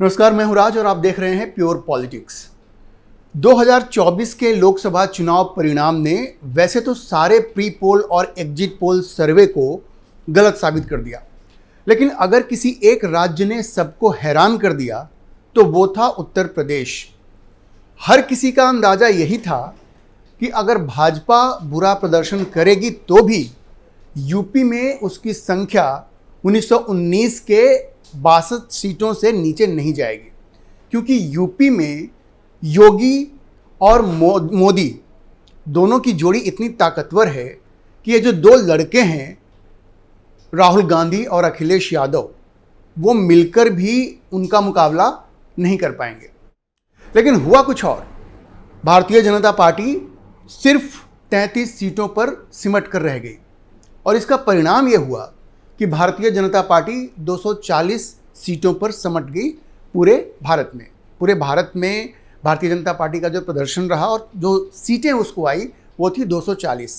नमस्कार, मैं हूं राज और आप देख रहे हैं प्योर पॉलिटिक्स। 2024 के लोकसभा चुनाव परिणाम ने वैसे तो सारे प्री पोल और एग्जिट पोल सर्वे को गलत साबित कर दिया, लेकिन अगर किसी एक राज्य ने सबको हैरान कर दिया तो वो था उत्तर प्रदेश। हर किसी का अंदाजा यही था कि अगर भाजपा बुरा प्रदर्शन करेगी तो भी यूपी में उसकी संख्या 1919 के 62 सीटों से नीचे नहीं जाएगी, क्योंकि यूपी में योगी और मोदी दोनों की जोड़ी इतनी ताकतवर है कि ये जो दो लड़के हैं राहुल गांधी और अखिलेश यादव, वो मिलकर भी उनका मुकाबला नहीं कर पाएंगे। लेकिन हुआ कुछ और। भारतीय जनता पार्टी सिर्फ 33 सीटों पर सिमट कर रह गई और इसका परिणाम ये हुआ कि भारतीय जनता पार्टी 240 सीटों पर सिमट गई पूरे भारत में। पूरे भारत में भारतीय जनता पार्टी का जो प्रदर्शन रहा और जो सीटें उसको आई वो थी 240।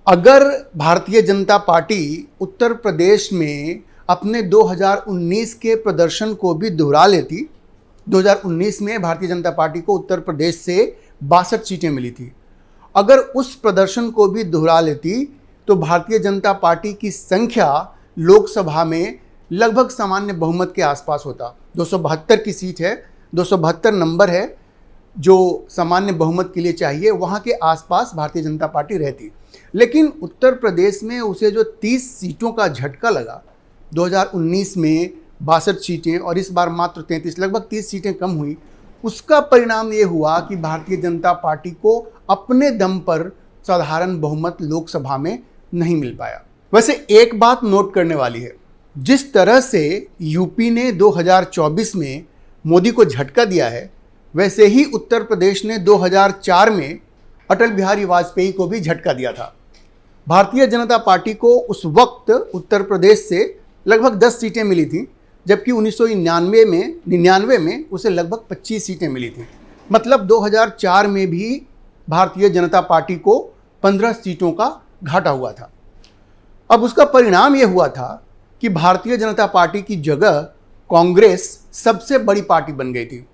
अगर भारतीय जनता पार्टी उत्तर प्रदेश में अपने 2019 के प्रदर्शन को भी दोहरा लेती, 2019 में भारतीय जनता पार्टी को उत्तर प्रदेश से 62 सीटें मिली थी, अगर उस प्रदर्शन को भी दोहरा लेती तो भारतीय जनता पार्टी की संख्या लोकसभा में लगभग सामान्य बहुमत के आसपास होता। 272 की सीट है, 272 नंबर है जो सामान्य बहुमत के लिए चाहिए, वहाँ के आसपास भारतीय जनता पार्टी रहती। लेकिन उत्तर प्रदेश में उसे जो 30 सीटों का झटका लगा, 2019 में 62 सीटें और इस बार मात्र 33, लगभग 30 सीटें कम हुई, उसका परिणाम ये हुआ कि भारतीय जनता पार्टी को अपने दम पर साधारण बहुमत लोकसभा में नहीं मिल पाया। वैसे एक बात नोट करने वाली है, जिस तरह से यूपी ने 2024 में मोदी को झटका दिया है, वैसे ही उत्तर प्रदेश ने 2004 में अटल बिहारी वाजपेयी को भी झटका दिया था। भारतीय जनता पार्टी को उस वक्त उत्तर प्रदेश से लगभग 10 सीटें मिली थी, जबकि 1999 में उसे लगभग 25 सीटें मिली थी। मतलब 2004 में भी भारतीय जनता पार्टी को 15 सीटों का घाटा हुआ था। अब उसका परिणाम यह हुआ था कि भारतीय जनता पार्टी की जगह कांग्रेस सबसे बड़ी पार्टी बन गई थी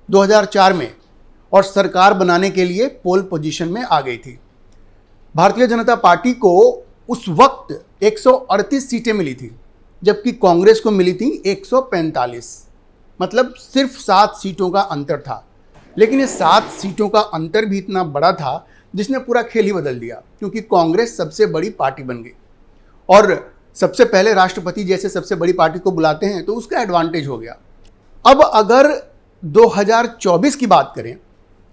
2004 में और सरकार बनाने के लिए पोल पोजीशन में आ गई थी। भारतीय जनता पार्टी को उस वक्त 138 सीटें मिली थी, जबकि कांग्रेस को मिली थी 145। मतलब सिर्फ 7 सीटों का अंतर था। लेकिन ये 7 सीटों का अंतर भी इतना बड़ा था जिसने पूरा खेल ही बदल दिया, क्योंकि कांग्रेस सबसे बड़ी पार्टी बन गई और सबसे पहले राष्ट्रपति जैसे सबसे बड़ी पार्टी को बुलाते हैं तो उसका एडवांटेज हो गया। अब अगर 2024 की बात करें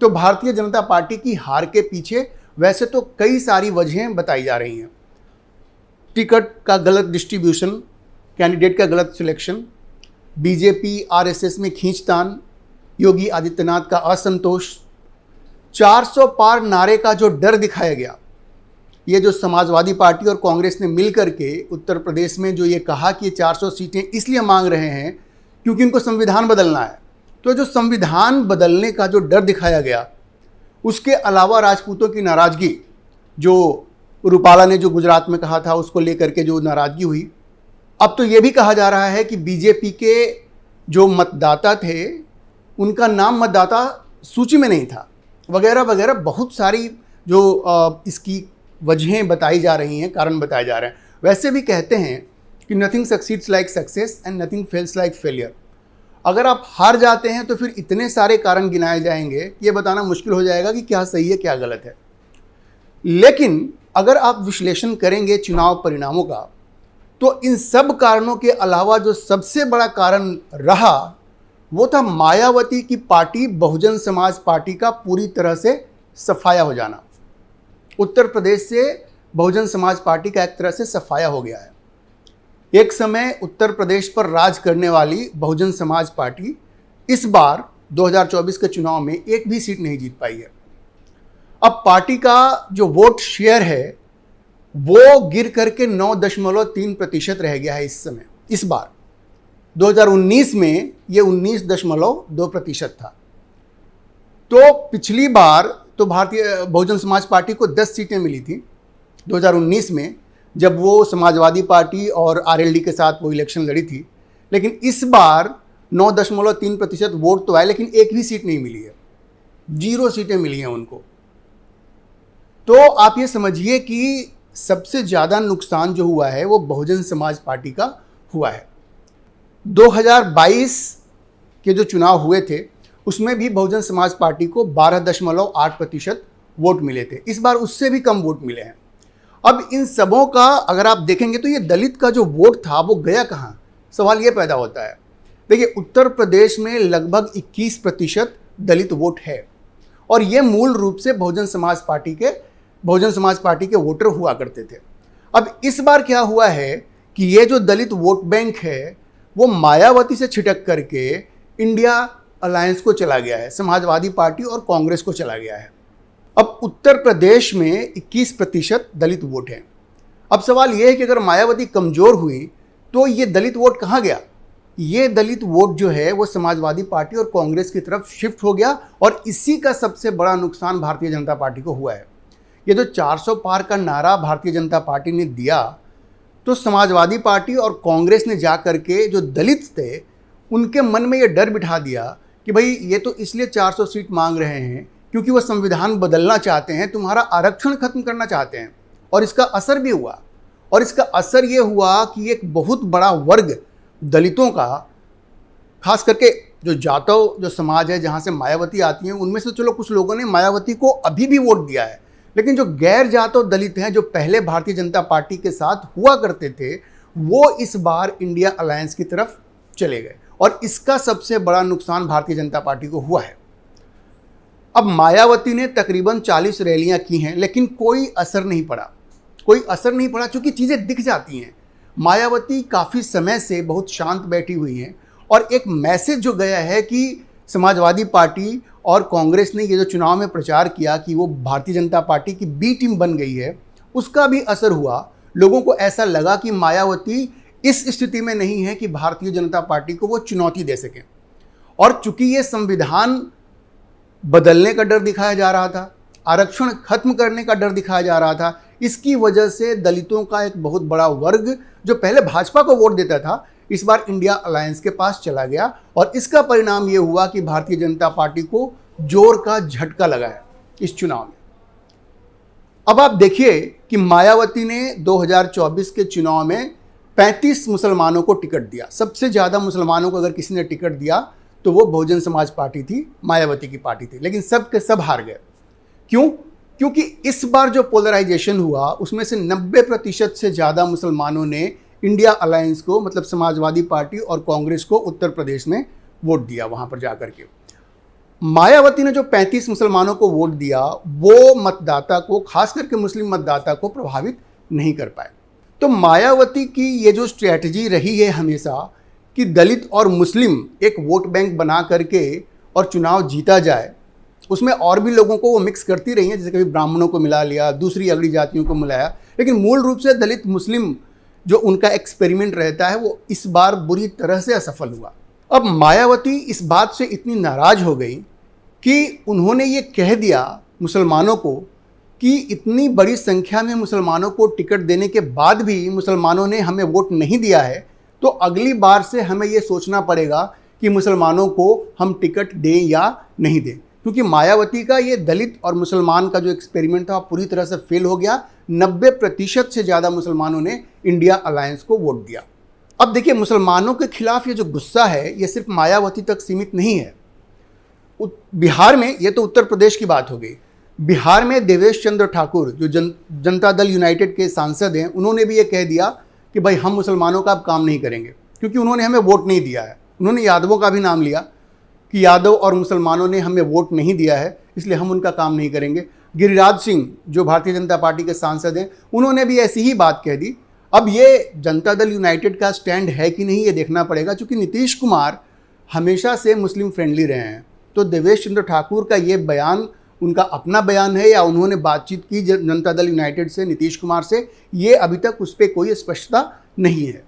तो भारतीय जनता पार्टी की हार के पीछे वैसे तो कई सारी वजहें बताई जा रही हैं। टिकट का गलत डिस्ट्रीब्यूशन, कैंडिडेट का गलत सिलेक्शन, बीजेपी आरएसएस में खींचतान, योगी आदित्यनाथ का असंतोष, 400 पार नारे का जो डर दिखाया गया, ये जो समाजवादी पार्टी और कांग्रेस ने मिलकर के उत्तर प्रदेश में जो ये कहा कि 400 सीटें इसलिए मांग रहे हैं क्योंकि उनको संविधान बदलना है, तो जो संविधान बदलने का जो डर दिखाया गया, उसके अलावा राजपूतों की नाराज़गी, जो रूपाला ने जो गुजरात में कहा था उसको लेकर के जो नाराज़गी हुई, अब तो ये भी कहा जा रहा है कि बीजेपी के जो मतदाता थे उनका नाम मतदाता सूची में नहीं था, वगैरह वगैरह बहुत सारी जो इसकी वजहें बताई जा रही हैं, कारण बताए जा रहे हैं। वैसे भी कहते हैं कि nothing succeeds like success and nothing fails like failure. अगर आप हार जाते हैं तो फिर इतने सारे कारण गिनाए जाएंगे कि ये बताना मुश्किल हो जाएगा कि क्या सही है क्या गलत है। लेकिन अगर आप विश्लेषण करेंगे चुनाव परिणामों का, तो इन सब कारणों के अलावा जो सबसे बड़ा कारण रहा वो था मायावती की पार्टी बहुजन समाज पार्टी का पूरी तरह से सफाया हो जाना। उत्तर प्रदेश से बहुजन समाज पार्टी का एक तरह से सफाया हो गया है। एक समय उत्तर प्रदेश पर राज करने वाली बहुजन समाज पार्टी इस बार 2024 के चुनाव में एक भी सीट नहीं जीत पाई है। अब पार्टी का जो वोट शेयर है वो गिर करके 9.3% रह गया है इस समय। इस बार 2019 में ये 19.2% था। तो पिछली बार तो भारतीय बहुजन समाज पार्टी को 10 सीटें मिली थी 2019 में, जब वो समाजवादी पार्टी और आरएलडी के साथ वो इलेक्शन लड़ी थी। लेकिन इस बार 9.3% वोट तो आए, लेकिन एक भी सीट नहीं मिली है, 0 सीटें मिली हैं उनको। तो आप ये समझिए कि सबसे ज़्यादा नुकसान जो हुआ है वो बहुजन समाज पार्टी का हुआ है। 2022 के जो चुनाव हुए थे उसमें भी बहुजन समाज पार्टी को 12.8% वोट मिले थे। इस बार उससे भी कम वोट मिले हैं। अब इन सबों का अगर आप देखेंगे तो ये दलित का जो वोट था वो गया कहाँ, सवाल ये पैदा होता है। देखिए, उत्तर प्रदेश में लगभग 21% दलित वोट है और ये मूल रूप से बहुजन समाज पार्टी के वोटर हुआ करते थे। अब इस बार क्या हुआ है कि ये जो दलित वोट बैंक है वो मायावती से छिटक करके इंडिया अलायंस को चला गया है, समाजवादी पार्टी और कांग्रेस को चला गया है। अब उत्तर प्रदेश में 21% दलित वोट है। अब सवाल यह है कि अगर मायावती कमजोर हुई तो ये दलित वोट कहाँ गया? ये दलित वोट जो है वो समाजवादी पार्टी और कांग्रेस की तरफ शिफ्ट हो गया और इसी का सबसे बड़ा नुकसान भारतीय जनता पार्टी को हुआ है। ये जो 400 पार का नारा भारतीय जनता पार्टी ने दिया, तो समाजवादी पार्टी और कांग्रेस ने जा करके जो दलित थे उनके मन में ये डर बिठा दिया कि भाई ये तो इसलिए 400 सीट मांग रहे हैं क्योंकि वो संविधान बदलना चाहते हैं, तुम्हारा आरक्षण खत्म करना चाहते हैं। और इसका असर भी हुआ, और इसका असर ये हुआ कि एक बहुत बड़ा वर्ग दलितों का, खास करके जो जाटव जो समाज है जहाँ से मायावती आती हैं, उनमें से चलो कुछ लोगों ने मायावती को अभी भी वोट दिया है, लेकिन जो गैर जाटव दलित हैं जो पहले भारतीय जनता पार्टी के साथ हुआ करते थे वो इस बार इंडिया अलायंस की तरफ चले गए और इसका सबसे बड़ा नुकसान भारतीय जनता पार्टी को हुआ है। अब मायावती ने तकरीबन 40 रैलियां की हैं लेकिन कोई असर नहीं पड़ा क्योंकि चीज़ें दिख जाती हैं। मायावती काफ़ी समय से बहुत शांत बैठी हुई हैं और एक मैसेज जो गया है कि समाजवादी पार्टी और कांग्रेस ने ये जो चुनाव में प्रचार किया कि वो भारतीय जनता पार्टी की बी टीम बन गई है, उसका भी असर हुआ। लोगों को ऐसा लगा कि मायावती इस स्थिति में नहीं है कि भारतीय जनता पार्टी को वो चुनौती दे सके। और चूंकि ये संविधान बदलने का डर दिखाया जा रहा था, आरक्षण खत्म करने का डर दिखाया जा रहा था, इसकी वजह से दलितों का एक बहुत बड़ा वर्ग जो पहले भाजपा को वोट देता था इस बार इंडिया अलायंस के पास चला गया और इसका परिणाम ये हुआ कि भारतीय जनता पार्टी को जोर का झटका लगा है इस चुनाव में। अब आप देखिए कि मायावती ने 2024 के चुनाव में 35 मुसलमानों को टिकट दिया। सबसे ज़्यादा मुसलमानों को अगर किसी ने टिकट दिया तो वो बहुजन समाज पार्टी थी, मायावती की पार्टी थी, लेकिन सब के सब हार गए। क्यों? क्योंकि इस बार जो पोलराइजेशन हुआ उसमें से 90% से ज़्यादा मुसलमानों ने इंडिया अलायंस को, मतलब समाजवादी पार्टी और कांग्रेस को उत्तर प्रदेश में वोट दिया। वहाँ पर जाकर के मायावती ने जो 35 मुसलमानों को वोट दिया वो मतदाता को, खास करके मुस्लिम मतदाता को प्रभावित नहीं कर पाए। तो मायावती की ये जो स्ट्रैटेजी रही है हमेशा कि दलित और मुस्लिम एक वोट बैंक बना करके और चुनाव जीता जाए, उसमें और भी लोगों को वो मिक्स करती रही हैं, जैसे कभी ब्राह्मणों को मिला लिया, दूसरी अगड़ी जातियों को मिलाया, लेकिन मूल रूप से दलित मुस्लिम जो उनका एक्सपेरिमेंट रहता है वो इस बार बुरी तरह से असफल हुआ। अब मायावती इस बात से इतनी नाराज़ हो गई कि उन्होंने ये कह दिया मुसलमानों को कि इतनी बड़ी संख्या में मुसलमानों को टिकट देने के बाद भी मुसलमानों ने हमें वोट नहीं दिया है, तो अगली बार से हमें ये सोचना पड़ेगा कि मुसलमानों को हम टिकट दें या नहीं दें, क्योंकि मायावती का ये दलित और मुसलमान का जो एक्सपेरिमेंट था पूरी तरह से फेल हो गया। 90% से ज़्यादा मुसलमानों ने इंडिया अलायंस को वोट दिया। अब देखिए, मुसलमानों के खिलाफ ये जो गुस्सा है ये सिर्फ मायावती तक सीमित नहीं है। बिहार में, ये तो उत्तर प्रदेश की बात हो गई, बिहार में देवेश चंद्र ठाकुर जो जनता दल यूनाइटेड के सांसद हैं, उन्होंने भी ये कह दिया कि भाई हम मुसलमानों का अब काम नहीं करेंगे, क्योंकि उन्होंने हमें वोट नहीं दिया है। उन्होंने यादवों का भी नाम लिया कि यादव और मुसलमानों ने हमें वोट नहीं दिया है, इसलिए हम उनका काम नहीं करेंगे। गिरिराज सिंह जो भारतीय जनता पार्टी के सांसद हैं, उन्होंने भी ऐसी ही बात कह दी। अब ये जनता दल यूनाइटेड का स्टैंड है कि नहीं ये देखना पड़ेगा, क्योंकि नीतीश कुमार हमेशा से मुस्लिम फ्रेंडली रहे हैं। तो देवेश चंद्र ठाकुर का ये बयान उनका अपना बयान है या उन्होंने बातचीत की जनता दल यूनाइटेड से, नीतीश कुमार से, ये अभी तक उस पर कोई स्पष्टता नहीं है।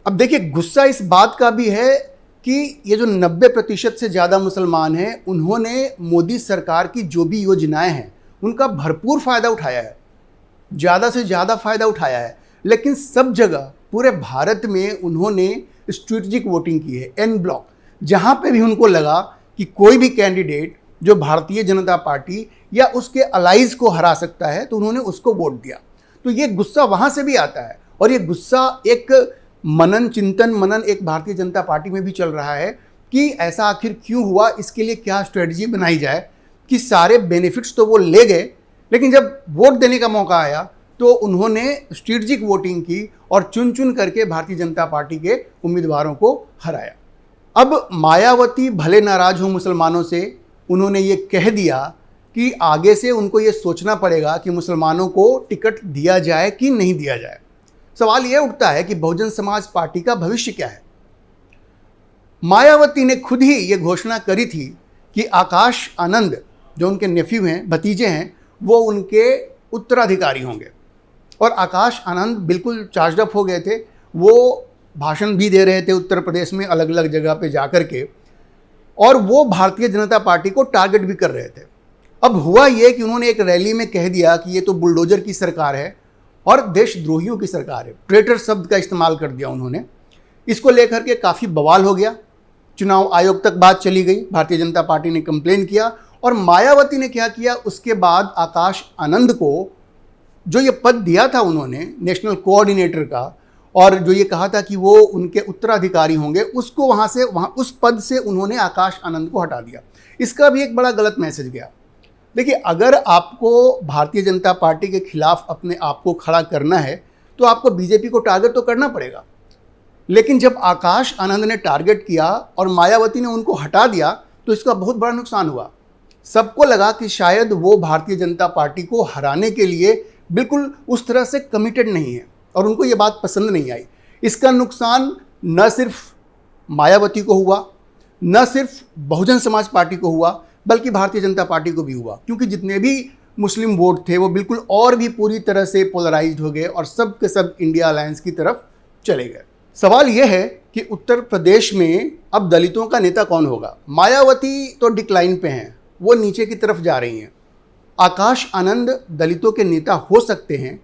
अब देखिए, गुस्सा इस बात का भी है कि ये जो 90% से ज़्यादा मुसलमान हैं, उन्होंने मोदी सरकार की जो भी योजनाएं हैं उनका भरपूर फ़ायदा उठाया है, ज़्यादा से ज़्यादा फ़ायदा उठाया है, लेकिन सब जगह पूरे भारत में उन्होंने स्ट्रेटेजिक वोटिंग की है, एन ब्लॉक। जहां पे भी उनको लगा कि कोई भी कैंडिडेट जो भारतीय जनता पार्टी या उसके अलाइज को हरा सकता है तो उन्होंने उसको वोट दिया। तो ये गुस्सा वहां से भी आता है और ये गुस्सा एक मनन एक भारतीय जनता पार्टी में भी चल रहा है कि ऐसा आखिर क्यों हुआ, इसके लिए क्या स्ट्रेटजी बनाई जाए कि सारे बेनिफिट्स तो वो ले गए, लेकिन जब वोट देने का मौका आया तो उन्होंने स्ट्रेटजिक वोटिंग की और चुन चुन करके भारतीय जनता पार्टी के उम्मीदवारों को हराया। अब मायावती भले नाराज हो मुसलमानों से, उन्होंने ये कह दिया कि आगे से उनको ये सोचना पड़ेगा कि मुसलमानों को टिकट दिया जाए कि नहीं दिया जाए। सवाल ये उठता है कि बहुजन समाज पार्टी का भविष्य क्या है। मायावती ने खुद ही ये घोषणा करी थी कि आकाश आनंद जो उनके नेफ्यू हैं, भतीजे हैं, वो उनके उत्तराधिकारी होंगे। और आकाश आनंद बिल्कुल चार्ज अप हो गए थे, वो भाषण भी दे रहे थे उत्तर प्रदेश में अलग अलग जगह पे जाकर के, और वो भारतीय जनता पार्टी को टारगेट भी कर रहे थे। अब हुआ ये कि उन्होंने एक रैली में कह दिया कि ये तो बुलडोजर की सरकार है और देशद्रोहियों की सरकार है। ट्रेटर शब्द का इस्तेमाल कर दिया उन्होंने। इसको लेकर के काफ़ी बवाल हो गया, चुनाव आयोग तक बात चली गई, भारतीय जनता पार्टी ने कंप्लेन किया और मायावती ने क्या किया, उसके बाद आकाश आनंद को जो ये पद दिया था उन्होंने नेशनल कोऑर्डिनेटर का, और जो ये कहा था कि वो उनके उत्तराधिकारी होंगे, उसको वहाँ उस पद से उन्होंने आकाश आनंद को हटा दिया। इसका भी एक बड़ा गलत मैसेज गया। देखिए, अगर आपको भारतीय जनता पार्टी के खिलाफ अपने आप को खड़ा करना है तो आपको बीजेपी को टारगेट तो करना पड़ेगा, लेकिन जब आकाश आनंद ने टारगेट किया और मायावती ने उनको हटा दिया तो इसका बहुत बड़ा नुकसान हुआ। सबको लगा कि शायद वो भारतीय जनता पार्टी को हराने के लिए बिल्कुल उस तरह से कमिटेड नहीं है और उनको ये बात पसंद नहीं आई। इसका नुकसान न सिर्फ मायावती को हुआ, न सिर्फ बहुजन समाज पार्टी को हुआ, बल्कि भारतीय जनता पार्टी को भी हुआ, क्योंकि जितने भी मुस्लिम वोट थे वो बिल्कुल और भी पूरी तरह से पोलराइज्ड हो गए और सब के सब इंडिया अलायंस की तरफ चले गए। सवाल यह है कि उत्तर प्रदेश में अब दलितों का नेता कौन होगा। मायावती तो डिक्लाइन पे हैं, वो नीचे की तरफ जा रही हैं। आकाश आनंद दलितों के नेता हो सकते हैं,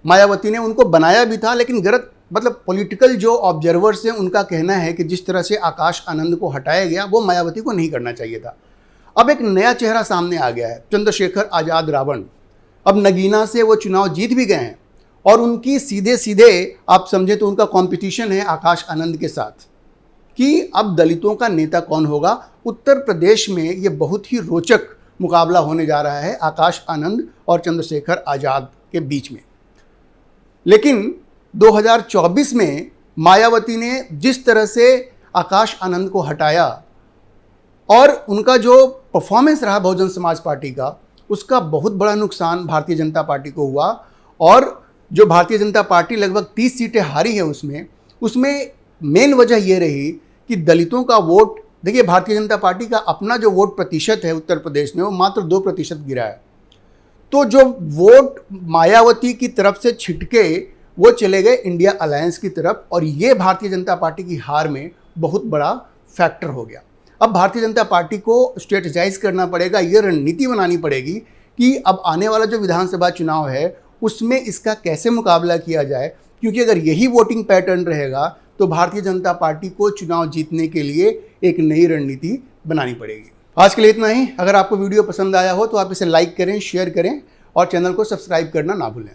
मायावती ने उनको बनाया भी था, लेकिन गलत पॉलिटिकल जो ऑब्जर्वर्स हैं उनका कहना है कि जिस तरह से आकाश आनंद को हटाया गया वो मायावती को नहीं करना चाहिए था। अब एक नया चेहरा सामने आ गया है, चंद्रशेखर आज़ाद रावण। अब नगीना से वो चुनाव जीत भी गए हैं और उनकी सीधे सीधे आप समझे तो उनका कंपटीशन है आकाश आनंद के साथ कि अब दलितों का नेता कौन होगा। उत्तर प्रदेश में ये बहुत ही रोचक मुकाबला होने जा रहा है आकाश आनंद और चंद्रशेखर आज़ाद के बीच में। लेकिन 2024 में मायावती ने जिस तरह से आकाश आनंद को हटाया और उनका जो परफॉर्मेंस रहा बहुजन समाज पार्टी का, उसका बहुत बड़ा नुकसान भारतीय जनता पार्टी को हुआ। और जो भारतीय जनता पार्टी लगभग 30 सीटें हारी है उसमें मेन वजह ये रही कि दलितों का वोट, देखिए भारतीय जनता पार्टी का अपना जो वोट प्रतिशत है उत्तर प्रदेश में वो मात्र 2% गिरा है। तो जो वोट मायावती की तरफ से छिटके वो चले गए इंडिया अलायंस की तरफ, और ये भारतीय जनता पार्टी की हार में बहुत बड़ा फैक्टर हो गया। अब भारतीय जनता पार्टी को स्ट्रेटेजाइज करना पड़ेगा, ये रणनीति बनानी पड़ेगी कि अब आने वाला जो विधानसभा चुनाव है उसमें इसका कैसे मुकाबला किया जाए, क्योंकि अगर यही वोटिंग पैटर्न रहेगा तो भारतीय जनता पार्टी को चुनाव जीतने के लिए एक नई रणनीति बनानी पड़ेगी। आज के लिए इतना ही। अगर आपको वीडियो पसंद आया हो तो आप इसे लाइक करें, शेयर करें और चैनल को सब्सक्राइब करना ना भूलें।